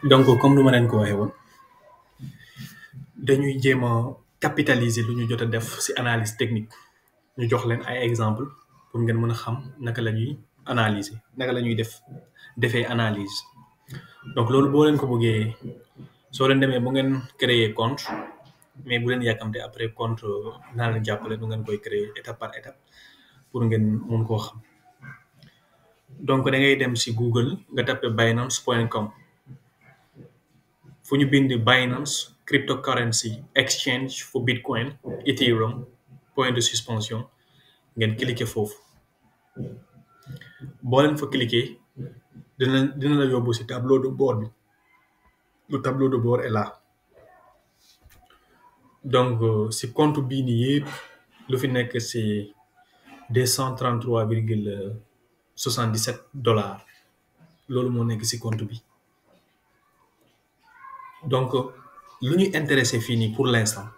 donc comme nu ma leen ko waxee woon dañuy jéem a capitaliser lu ñu jot a def ci analyse technique ñu jox leen ay exemple pour ngeen mën a xam naka la ñuy analyser naka la ñuy defee analyse donc loolu boo leen ko bëggee soo leen demee bu ngeen créer compte mais bu leen yàkkamte après compte naa leen jàppale nu ngeen koy créer étape par étape pour ngeen mun koo xam donc da ngay dem ci Google nga tapé binance.com fu ñu bind Binance cryptocurrency exchange for Bitcoin Ethereum point de suspension ngeen cliquer foofu boo leen fa cliquer dina la yóbbu ci tableau de bord bi le tableau de bord est là donc ci compte bii nii yëpp lu fi nekk ci 233,77 $ loolu moo nekk ci compte bi donc lu ñu intéressé fii nii pour l'instant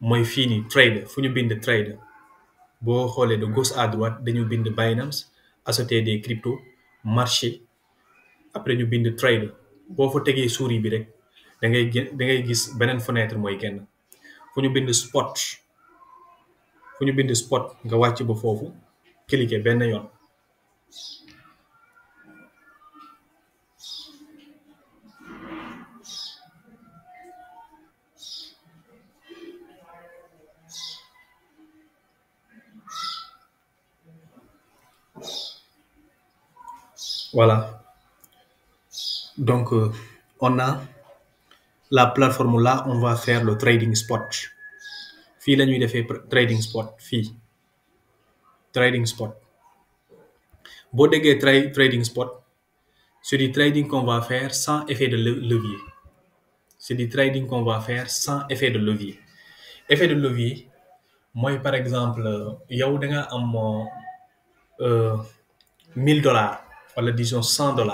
mooy fii nii trader fu ñu bind trader boo xoolee de gauche à droite dañu bind Binance acheter des crypto marché après ñu bind trader boo fa tegee souris bi rek da ngay gis beneen fenêtre mooy kenn fu ñu bind spot nga wàcc ba foofu cliquer benn yoon voilà donc on a la plateforme là on va faire le trading spot fii la ñuy defee trading spot fii trading spot boo déggee trading spot c'est du trading qu'on va faire sans effet de levier c'est du trading qu'on va faire sans effet de levier effet de levier mooy par exemple yow da nga am $1000 wala disons $100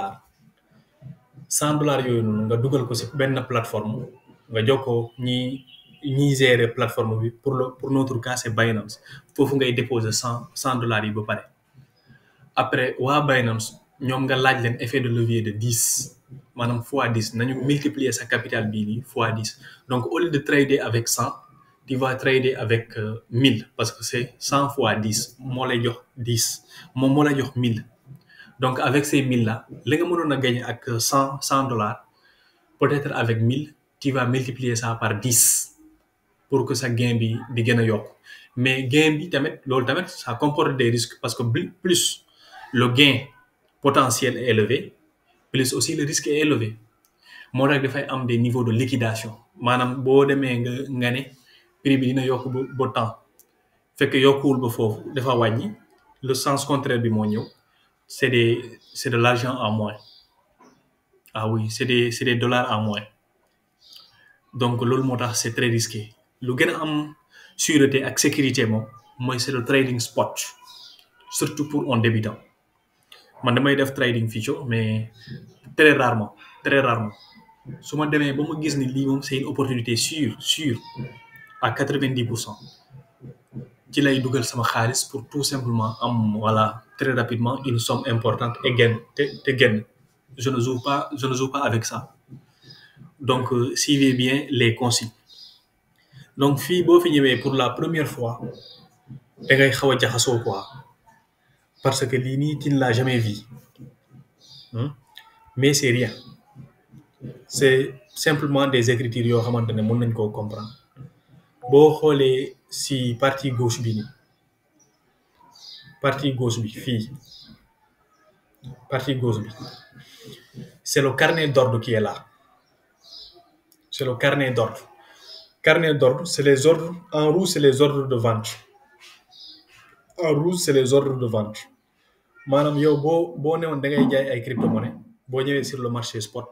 $100 yooyu noonu nga dugal ko ci benn plateforme nga jokkoo ñi gérer plateforme bi pour notre cas c'est Binance foofu ngay déposer $100 yi ba pare après waa Binance ñoom nga laaj leen effet de levier de 10 maanaam fois 10 nañu multiplier sa capital bii nii fois 10 donc au lieu de trader avec 100 tu vas trader avec 1000 parce que c'est 100 fois 10 moo lay jox 10 moom moo lay jox 1000 donc avec ces 1000 là li nga mënoon a gagner ak $100 peut-être avec 1000 tu vas multiplier ça par 10 pour que sa gain bi di gën a yokk mais gain bi tamit loolu tamit ça comporte des risques parce que plus le gain potentiel est élevé plus aussi le risque est élevé moo tax dafay am des niveaux de liquidation maanaam boo demee nga ne prix bi dina yokk ba temps fekk yokkuwul ba foofu dafa wàññi le sens contraire bi moo ñëw c'est de l'argent en moins ah oui c'est des dollars en moins donc loolu moo tax c'est très risqué lu gën a am sûreté ak sécurité moom mooy c'est le trading spot surtout pour un débutant man damay def trading future mais très rarement su ma demee ba ma gis ni lii moom c'est une opportunité sûre à 90% ci lay dugal sama xaalis pour tout simplement am voilà très rapidement une somme importante et génn je ne joue pas avec ça donc suivez bien les consignes donc fii boo fi ñëwee pour la première fois da ngay xaw a jaxasoo quoi parce que lii nii tu ne l'as jamais vu mais c'est rien c'est simplement des écritures yoo xamante ne mën nañ koo comprendre boo xoolee si partie gauche bi nii partie gauche bi fii partie gauche bi c'est le carnet d'ordre qui est là c'est le carnet d'ordre c'est les ordres en rouge c'est les ordres de vente en rouge c'est les ordres de vente maanaam yow boo newoon da ngay jaay ay crypto-monnaie boo ñëwee sur le marché spot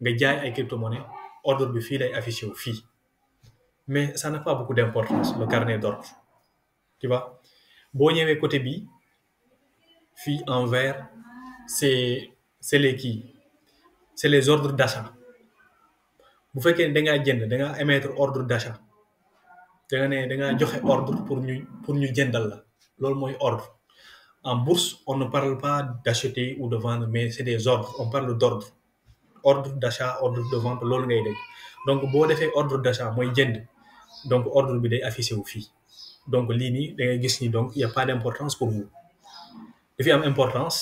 nga jaay ay crypto-monnaie ordre bi fii lay affiché wu fii mais ça n'a pas beaucoup d'importance le carnet d'ordre tu vois boo ñëwee côté bi fii en vert c'est les kii c'est les ordres d'achat bu fekkee da ngaa jënd da ngaa émettre ordre d'achat da nga ne da ngaa joxe ordre pour ñu jëndal la loolu mooy ordre en bourse on ne parle pas d'acheter ou de vendre mais c'est des ordres on parle d'ordre ordre d'achat ordre de vente loolu ngay dégg donc boo defee ordre d'achat mooy jënd donc ordre bi day affiché wu fii donc lii nii da ngay gis ni donc il y a pas d'importance pour vous li fi am importance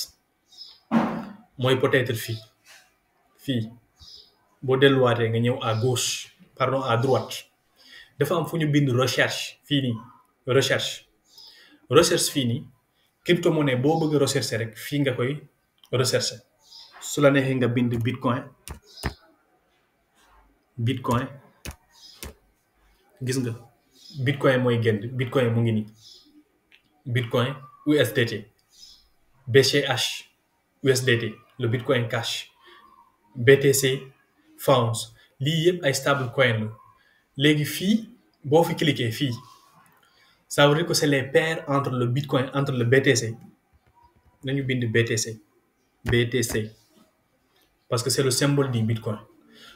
mooy peut-être fii boo delluwaatee nga ñëw à gauche pardon à droite dafa am fu ñu bind recherche fii nii recherche fii nii crypto-monnaie boo bëgg a rechercher rek fii nga koy rechercher su la neexee nga bind bitcoin gis nga bitcoin mooy génn bitcoin mu ngi nii bitcoin USDT BCH USDT le bitcoin cash BTC Fonds lii yëpp ay stable coin la léegi fii boo fi cliquer fii ça veut dire que c'est les pairs entre le bitcoin entre le BTC nañu bind BTC parce que c'est le symbole du bitcoin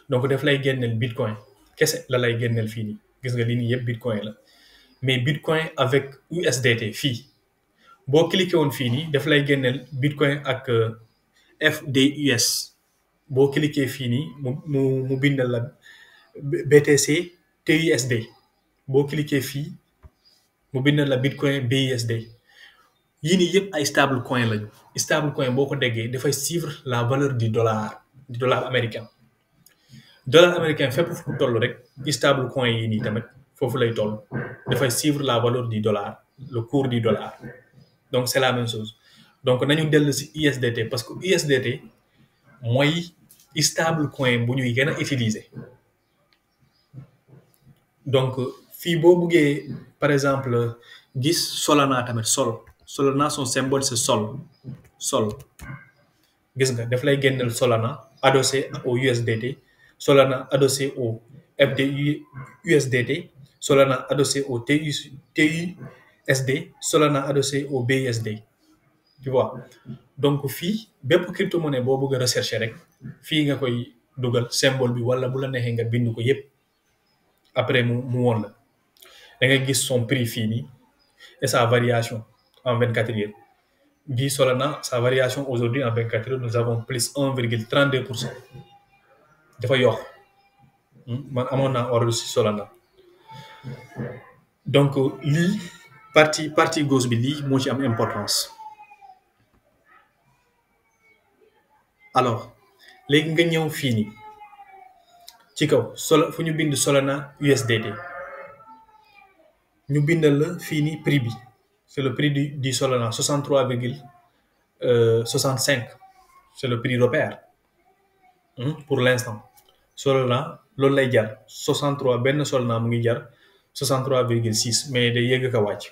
donc daf lay génneel bitcoin kese la lay génneel fii nii gis nga lii nii yëpp bitcoin la mais bitcoin avec USDT fii boo cliquer woon fii nii daf lay génneel bitcoin ak FDUS boo cliquer fii nii mu bindal la BTC TUSD boo cliquer fii mu bindal la bitcoin BUSD yii nii yëpp ay stable coin lañu stable coin boo ko déggee dafay suivre la valeur du dollar américain dollar américain fépp fu toll rek stable coin yii nii tamit foofu lay toll dafay suivre la valeur du dollar le cours du dollar donc c'est la même chose donc nañu dellu si USDT parce que USDT mooy stable coin bu ñuy gën a utiliser donc fii boo buggee par exemple gis Solana tamit Solana son symbole c'est sol gis nga daf lay génneel Solana adossé au USDT Solana adossé au FDUSDT Solana adossé au TUSD Solana adossé au BUSD tu vois donc fii bépp crypto-monnaie boo bëgg a rechercher rek fii nga koy dugal symbole bi wala bu la neexee nga bind ko yépp après mu woon la da ngay gis son prix fii nii et sa variation en 24 heures bii Solana sa variation aujourd'hui en 24 heures nous avons plus 1,32% dafa yokk man amoon naa ordre si Solana donc lii partie gauche bi lii moo ci am importance alors léegi nga ñëw fii nii ci kaw fu ñu bind Solana USDT ñu bindal la fii nii prix bi c'est le prix du Solana 63,65 c'est le prix repère pour l'instant Solana loolu lay jar 63 benn Solana mu ngi jar 63,6 mais day yëgg ka wàcc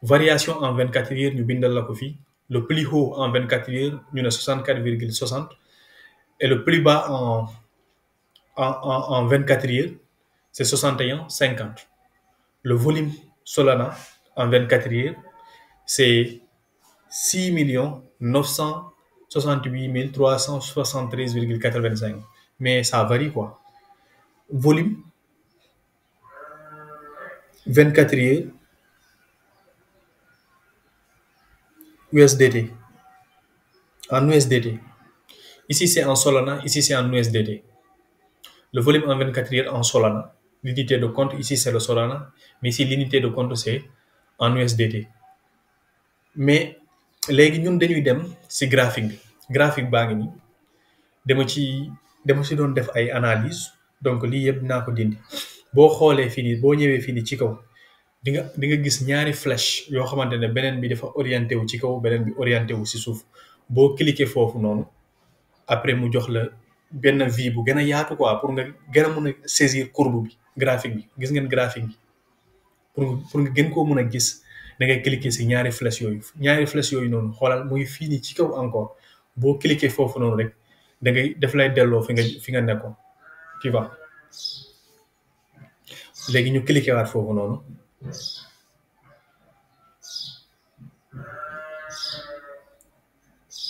variation en 24 heures ñu bindal la ko fii le plus haut en 24 heures ñu ne 64,60 et le plus bas en 24 heures c'est 61,50 le volume Solana en 24 heures c'est 6 968 373,85 mais ça varie quoi volume 24 heures USDT en USDT ici c'est en Solana ici c'est en USDT le volume en 24 heures en Solana l'unité de compte ici c'est le Solana mais ici l'unité de compte c'est en USDT mais léegi ñun dañuy dem ci graphique baa ngi nii dama ci doon def ay analyse donc lii yëpp dinaa ko dindi boo xoolee fii nii boo ñëwee fii nii ci kaw di nga gis ñaari flèche yoo xamante ne beneen bi dafa orienté wu ci kaw beneen bi orienté wu ci suuf boo cliquer foofu noonu après mu jox la benn vue bu gën a yaatu quoi pour nga gën a mën a saisir courbe bi graphique bi gis ngeen graphique bi pour nga gën koo mën a gis da ngay cliquer ci ñaari flèche yooyu noonu xoolal muy fii nii ci kaw encore boo cliquer foofu noonu rek da ngay daf lay delloo fi nga nekkoon tu vois léegi ñu cliquer waat foofu noonu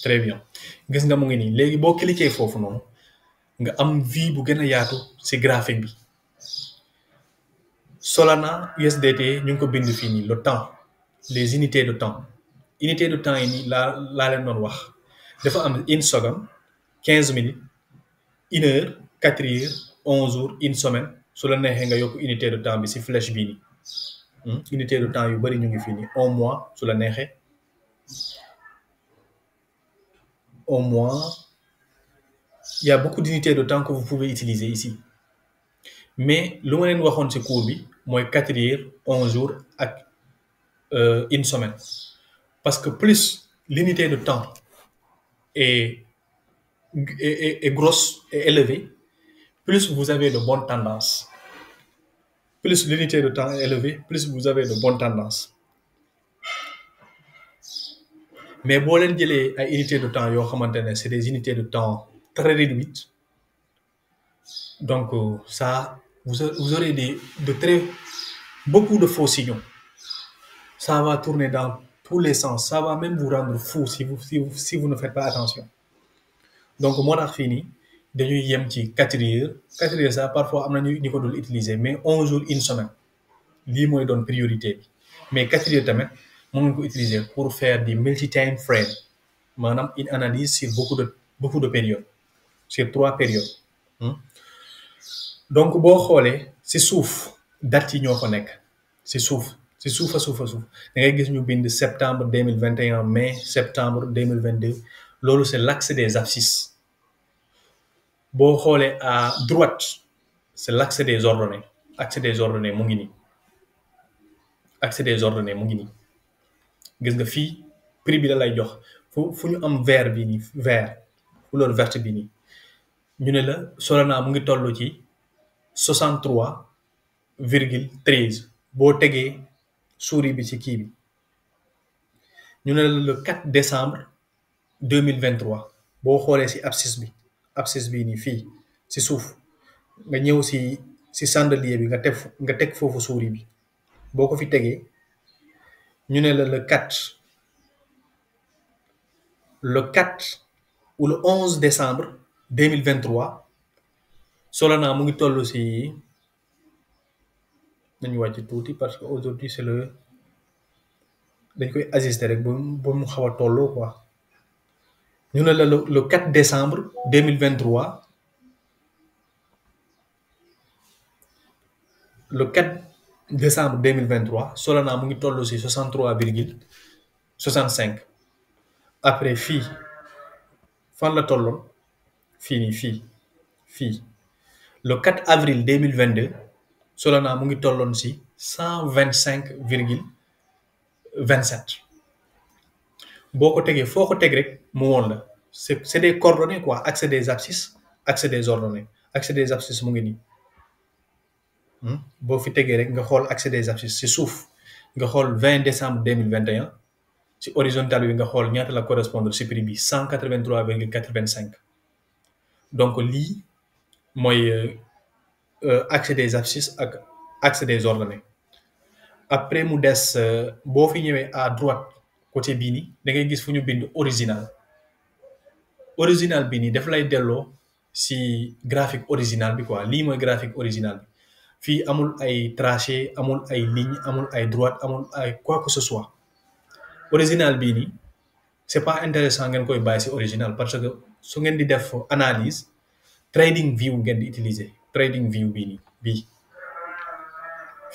très bien gis nga mu ngi nii léegi boo cliquer foofu noonu nga am vue bu gën a yaatu ci graphique bi Solana USDT ñu ngi ko bind fii nii le temps les unités de temps yi nii laa leen doon wax dafa am 1 seconde 15 minutes 1 heure 4 heures 11 jours une semaine su la neexee nga yokk unité de temps bi si flèche bii nii unité de temps yu bëri ñu ngi fii nii un mois su la neexee un mois il y a beaucoup d'unités de temps que vous pouvez utiliser ici mais lu ma leen waxoon si cours bi mooy 4 heures 11 jours ak une semaine parce que plus l'unité de temps est, est grosse et élevée, plus vous avez de bonnes tendances. Plus l'unité de temps est élevée, plus vous avez de bonnes tendances. Mais si vous avez des unités de temps, c'est des unités de temps très réduites. Donc, ça, vous aurez beaucoup de faux signaux. Ça va tourner dans tous les sens. Ça va même vous rendre fou si vous ne faites pas attention. Donc, moi, j'ai fini. Dañuy yem ci 4 heures 4 heures ça parfois am na ñu ko dul utiliser mais 11 jours une semaine lii mooy doon priorité bi mais 4 heures tamit mën nga ko utiliser pour faire du multi-time frame maanaam une analyse sur beaucoup de périodes sur 3 périodes donc boo xoolee si suuf date yi ñoo fa nekk si suuf a suuf da ngay gis ñu bind septembre 2021 mai septembre 2022 loolu c'est l'axe des abscisses boo xoolee à droite c'est l'axe des ordonnées axe des ordonnées mu ngi nii axe des ordonnées mu ngi nii gis nga fii prix bi la lay jox fu ñu am vert bi nii vert couleur verte bi nii ñu ne la Solana mu ngi toll ci 63,13 boo tegee souris bi ci kii bi ñu ne la le 4 décembre 2023 boo xoolee si abscisse bi nii fii si suuf nga ñëw si chandelier bi nga teg foofu souris bi boo ko fi tegee ñu ne la le 4 ou le 11 décembre 2023 Solana mu ngi toll si nañu wàcc tuuti parce que aujourd'hui c'est dañ koy ajuster rek ba mu xaw a tolloo quoi ñu ne la le 4 décembre 2023 le 4 décembre 2023 Solana mu ngi toll si 63,65 après fii fan la tolloon fii nii fii le 4 avril 2022 Solana mu ngi tolloon si 125,27 boo ko tegee foo ko teg rek mu woon la c'est des coordonnées quoi axe des abscisses axe des ordonnées axe des abscisses mu ngi nii boo fi tegee rek nga xool axe des abscisses si suuf nga xool 20 décembre 2021 si horizontal bi nga xool ñaata la correspondre si prix bi 183,85 donc lii mooy axe des abscisses ak axe des ordonnées après mu des boo fi ñëwee à droite côté bii nii da ngay gis fu ñu bind original bi nii daf lay delloo si graphique original bi quoi lii mooy graphique original bi fii amul ay tracé amul ay ligne amul ay droite amul ay quoi que ce soit original bii nii c'est pas intéressant ngeen koy bàyyi si original parce que su ngeen di def analyse trading view ngeen di utiliser trading view bii nii bii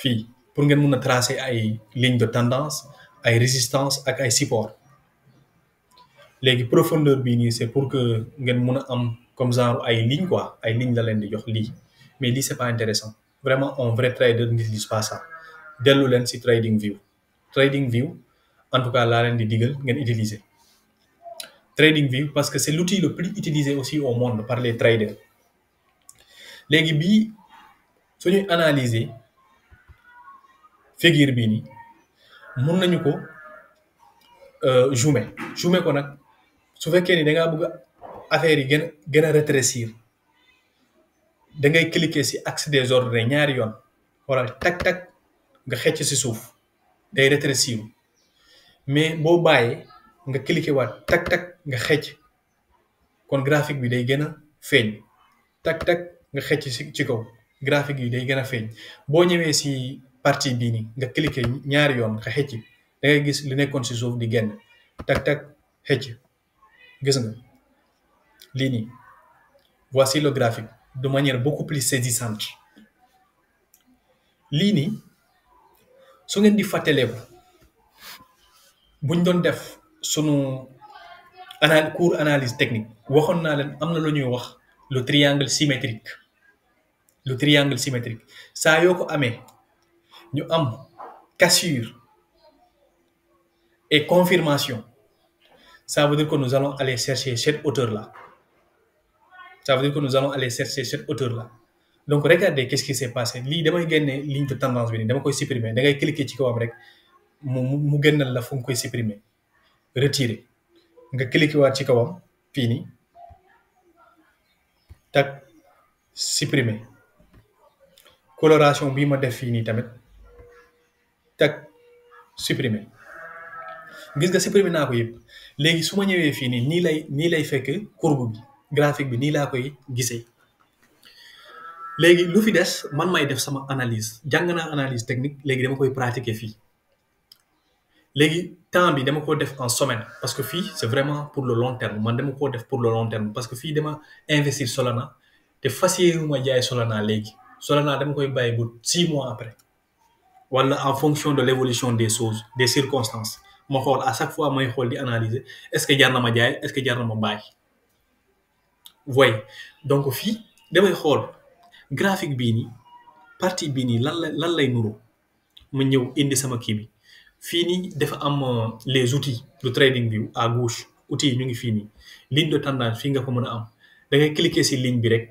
fii pour ngeen mun a tracer ay ligne de tendance ay résistance ak ay support léegi profondeur bii nii c'est pour que ngeen mun a am comme genre ay ligne quoi ay ligne la leen di jox lii mais lii c'est pas intéressant vraiment un vrai trader n'utilise pas ça dellu leen si trading view en tout cas laa leen di digal ngeen utiliser trading view parce que c'est l'outil le plus utilisé aussi au monde par les traders léegi bii suñuy analyser figure bii nii mun nañu ko zoomer ko nag su fekkee ni da ngaa bëgg affaire yi gën a rétrécir da ngay cliquer si axe des ordonnées ñaari yoon wala tak nga xëcc si suuf day rétrécir mais boo bàyyee nga cliquer waat tak nga xëcc kon graphique bi day gën a feeñ tak nga xëcc ci kaw graphique yi day gën a feeñ boo ñëwee si partie bii nii nga cliquer ñaari yoon nga xëcc da ngay gis li nekkoon si suuf di génn tak xëcc gis nga lii nii voici le graphique de manière beaucoup plus saisissante lii nii su ngeen di fàttaleeku buñ doon def sunu cours analyse technique waxoon naa leen am na lu ñuy wax le triangle symétrique saa yoo ko amee ñu am cassure et confirmation ça veut dire que nous allons aller chercher cette hauteur-là. Donc regardez qu'est-ce qui s'est passé lii damay génne ligne de tendance bi nii dama koy supprimer da ngay cliquer ci kawam rek mu génnal la fu nga koy supprimer retirer nga cliquer waat ci kawam fii nii tak supprimer coloration bii ma def fii nii tamit tak supprimer gis nga supprimer naa ko yëpp léegi su ma ñëwee fii nii nii lay fekk courbe bi graphique bi nii laa koy gisee léegi lu fi des man may def sama analyse jàng naa analyse technique léegi dama koy pratiquer fii léegi temps bi dama ko def en semaine parce que fii c'est vraiment pour le long terme man dama ko def pour le long terme parce que fii dama investir Solana te fas yéene ma jaay Solana léegi Solana dama koy bàyyi bu 6 mois après wala en fonction de l'évolution des choses des circonstances ma xool à chaque fois may xool di analyser est-ce que jar na ma jaay est-ce que jar na ma bàyyi voyez donc fii damay xool graphique bii nii partie bii nii lan lay nuru ma ñëw indi sama kii bi fii nii dafa am les outils de trading view à gauche outils yi ñu ngi fii nii ligne de tendance fii nga ko mën a am da ngay cliquer ci ligne bi rek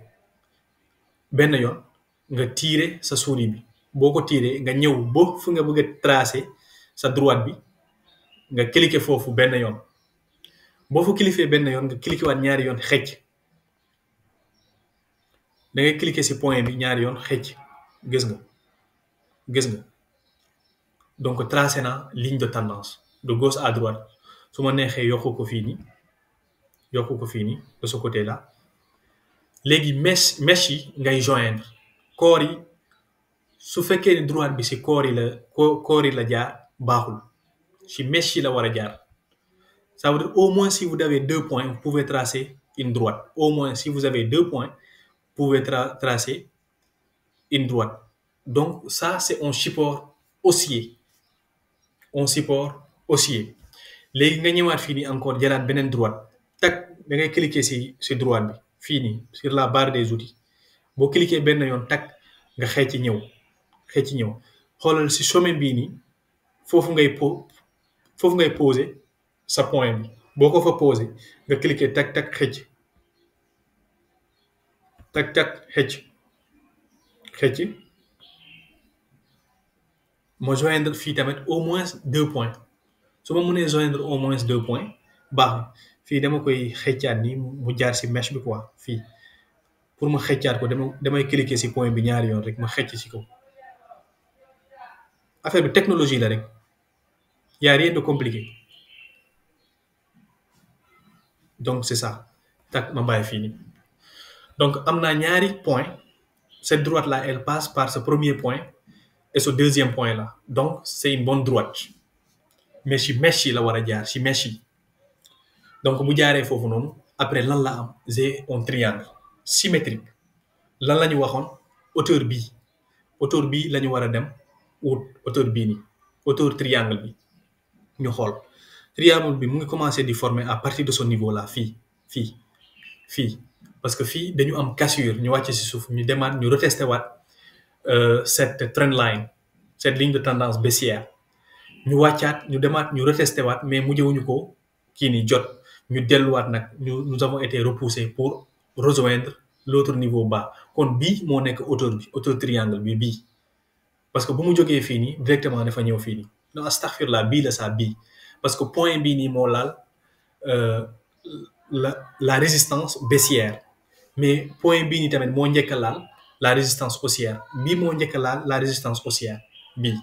benn yoon nga tirer sa souris bi boo ko tirer nga ñëw ba fu nga bëgg a tracer sa droite bi nga cliquer foofu benn yoon boo fa cliquer benn yoon nga cliquer waat ñaari yoon xëcc da ngay cliquer ci point bi ñaari yoon xëcc gis nga donc tracé na ligne de tendance de gauche à droite su ma neexee yokku ko fii nii de ce côté là léegi mèche yi ngay joindre corps yi su fekkee ni droite bi ci corps yi la jaar baaxul ci mèche yi la war a jaar ça veut dire au moins si vous avez 2 points vous pouvez tracer une droite au moins si vous avez 2 points vous pouvez tracer une droite donc ça c'est un support haussier léegi nga ñëwaat fii nii encore jëlaat beneen droite tak da ngay cliquer ci droite bi fii nii sur la barre des outils boo cliquer benn yoon tak nga xëcc ñëw xoolal ci sommet bii nii foofu ngay poser sa point bi boo ko fa poser nga cliquer tak xëcc ma joindre fii tamit au moins 2 points su ma mënee joindre au moins 2 points baax na fii dama koy xëccaat nii mu jaar ci mèche bi quoi fii pour ma xëccaat ko damay cliquer ci point bi ñaari yoon rek ma xëcc ci kaw affaire bi technologie la rek y a rien de compliqué donc c'est ça tak ma bàyyi fii nii donc am naa ñaari point cette droite là elle passe par ce premier point et ce deuxième point là donc c'est une bonne droite mais ci mèche yi la war a jaar ci mèche yi donc bu jaaree foofu noonu après lan la am j'ai un triangle symétrique lan la ñu waxoon hauteur bii la ñu war a dem wut hauteur bii nii hauteur triangle bi ñu xool triangle bi mu ngi commencer di former à partir de ce niveau là fii parce que fii dañu am cassure ñu wàcc ci suuf ñu demaat ñu retester waat cette trend line cette ligne de tendance baissière ñu wàccaat ñu demaat ñu retester waat mais mujjewuñu ko kii ni jot ñu delluwaat nag nous avons été repoussés pour rejoindre l'autre niveau bas kon bii moo nekk hauteur triangle bi bii parce que bu mu jógee fii nii directement dafa ñëw fii nii non astaghfirullah bii la saa bii parce que point bii nii moo laal la résistance baissière mais point bii nii tamit moo njëkk a laal la résistance haussière bii moo njëkk a laal la résistance haussière bii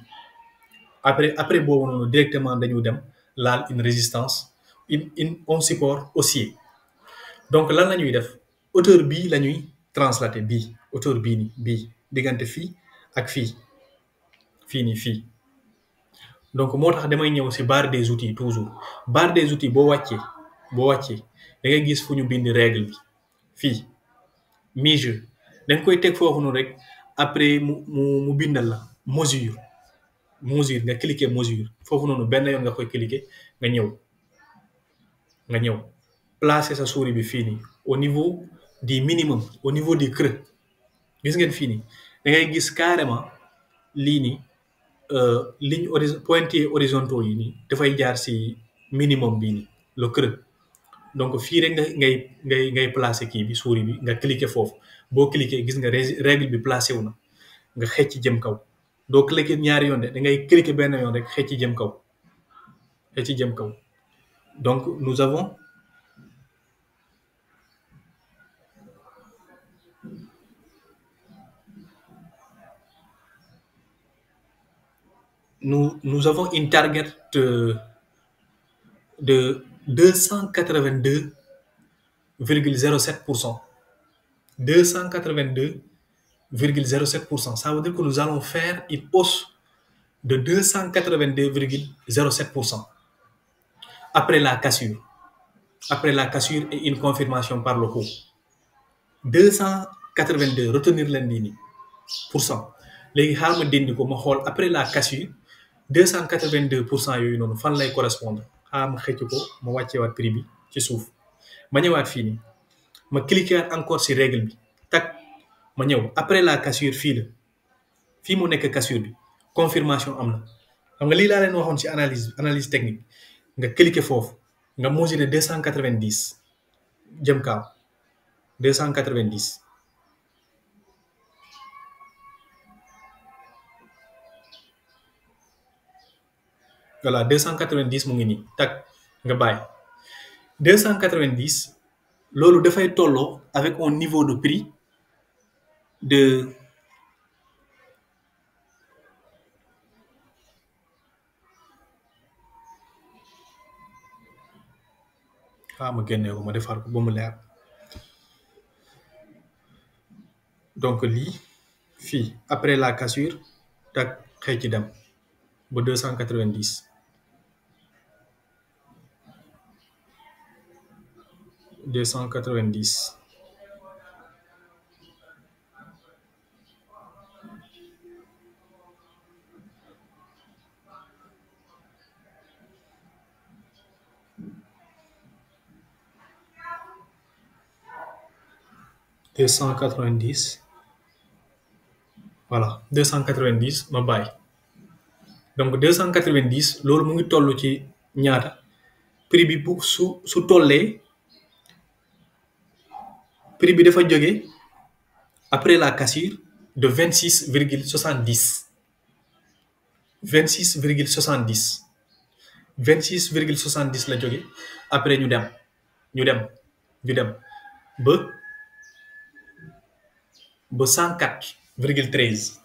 après boobu noonu directement dañu dem laal une résistance un support haussier donc lan la ñuy def hauteur bii la ñuy translater bii hauteur bii nii bii diggante fii ak fii donc moo tax damay ñëw ci barre des outils toujours barre des outils boo wàccee da ngay gis fu ñu bind règle bi fii mi-jeu da nga koy teg foofu noonu rek après mu bindal la mesure nga cliquer mesure foofu noonu benn yoon nga koy cliquer nga ñëw placer sa souris bi fii nii au niveau du minimum au niveau du creux gis ngeen fii nii da ngay gis carrément lii nii ligne pointillés horizontaux yi nii dafay jaar si minimum bii nii le creux donc fii rek ngay placer kii bi souris bi nga cliquer foofu boo cliquer gis nga règle bi placé wu na nga xëcc jëm kaw doo cliquer ñaari yoon de da ngay cliquer benn yoon rek xëcc jëm kaw donc nous avons une target de 282,07%. 282,07%. Ça veut dire que nous allons faire une hausse de 282,07% après la cassure. Après la cassure et une confirmation par le haut. 282, retenir l'indini, pour cent. Les xaar ma dindi ko ma xool après la cassure 282% yooyu noonu fan lay correspondre xaar ma xëcc ko ma wàcceewaat prix bi ci suuf ma ñëwaat fii nii ma cliquer encore si règle bi tak ma ñëw après la cassure fii la fii mu nekk cassure bi confirmation am na xam nga lii laa leen waxoon si analyse technique nga cliquer foofu nga mesurer 290 jëm kaw 290. Voilà 290 mu ngi nii tak nga bàyyi 290 loolu dafay tolloo avec un niveau de prix de ma génne ko ma defar ko ba mu leer donc lii fii après la cassure tak xëy ci dem ba 290 290 290 voilà 290 ma bàyyi donc 290 loolu mu ngi toll ci ñaata prix bi bu su tollee prix bi dafa jóge après la cassure de 26,70 26,70 la jóge après ñu dem ba 104,13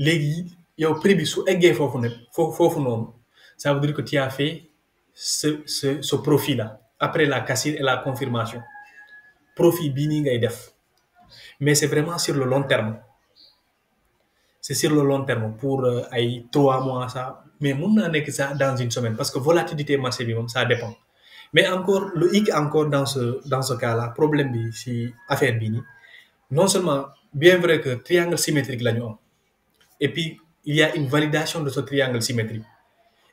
léegi yow prix bi su eggee foofu nag foofu noonu ça veut dire que tu as fait ce profit là après la cassure et la confirmation profit bii nii ngay def mais c'est vraiment sur le long terme c'est sur le long terme pour ay 3 mois ça mais mun naa nekk ça dans une semaine parce que volatilité marché bi moom ça dépend mais encore le hic encore dans ce cas là problème bi si affaire bii nii non seulement bien vrai que triangle symétrique la ñu am et puis il y a une validation de ce triangle symétrique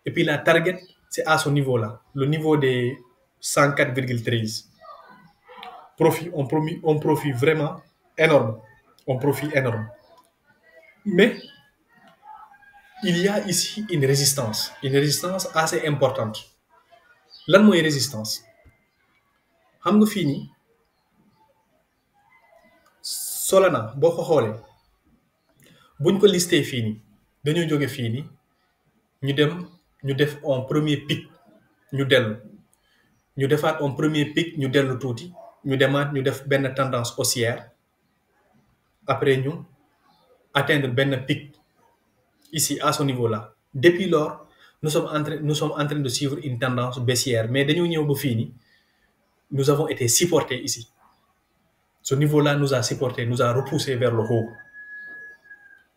et puis la target c'est à ce niveau là le niveau des 104,13 profit on profit vraiment énorme mais il y a ici une résistance assez importante lan mooy résistance xam nga fii nii Solana boo ko xoolee buñ ko listé fii nii dañoo jóge fii nii ñu def un premier pic ñu dellu ñu defaat un premier pic ñu dellu tuuti ñu demaat ñu def benn tendance haussière après ñu atteindre benn pic ici à ce niveau-là depuis lors nous sommes en train de suivre une tendance baissière mais dañoo ñëw ba fii nii nous avons été supportés ici ce niveau-là nous a supportés nous a repoussé vers le haut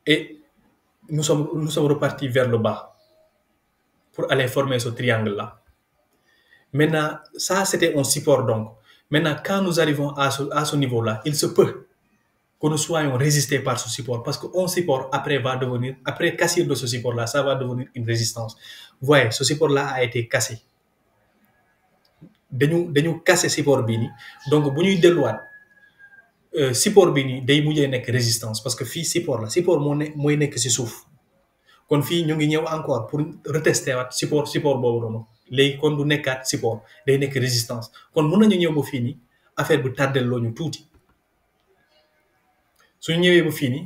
et nous sommes repartis vers le bas pour aller former ce triangle-là. Maintenant, ça c'était un support donc. Maintenant, quand nous arrivons à ce niveau-là, il se peut que nous soyons résistés par ce support parce qu'un support après va devenir, après cassure de ce support-là, ça va devenir une résistance. Vous voyez, ce support-là a été cassé. Dañu casser support bi ni donc bu ñuy delluwaat support bi ni day mujjee nekk résistance parce que fii support mooy nekk si suuf kon fii ñu ngi ñëw encore pour retester waat support boobu noonu léegi kon du nekkaat support day nekk résistance kon mun nañu ñëw ba fii ni affaire bi tardel loo ñu tuuti suñu ñëwee ba fii ni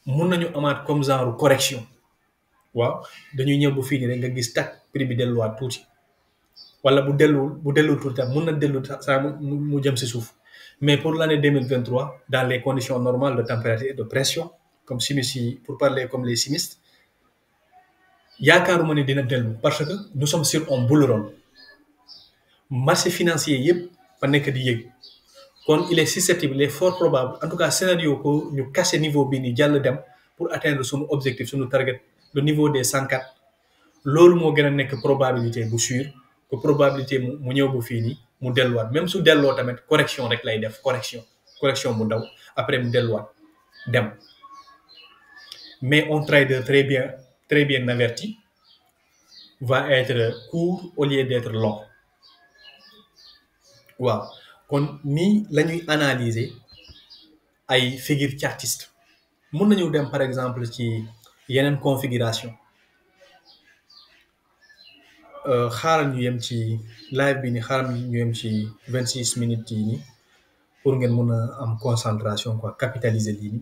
mun nañu amaat comme genre correction waaw dañuy ñëw ba fii ni rek nga gis tak prix bi delluwaat tuuti wala bu delluwul tuuti tam mun na dellu saa mu jëm si suuf mais pour l'année 2023 dans les conditions normales de température et de pression comme sinistres yi pour parler comme les sinistres yaakaaruma ne dina dellu parce que nous sommes sur un bull run marché financier yëpp fa nekk di yëg kon il est susceptible il est fort probable en tout cas scénario ko ñu casser niveau bi ni jàll dem pour atteindre suñu objectif suñu target le niveau des 104 loolu moo gën a nekk probabilité bu sûr que probabilité mu ñëw bu fii nii mu delluwaat même su delloo tamit correction rek lay def correction bu ndaw après mu delluwaat dem mais un trader très bien averti va être court au lieu d'être long waaw kon nii la ñuy analyser ay figure chartiste mun nañu dem par exemple ci yeneen configuration xaaral ñu yem ci live bi ni xaaral ñu yem ci 26 minutes yi ni pour ngeen mun a am concentration quoi capitaliser lii ni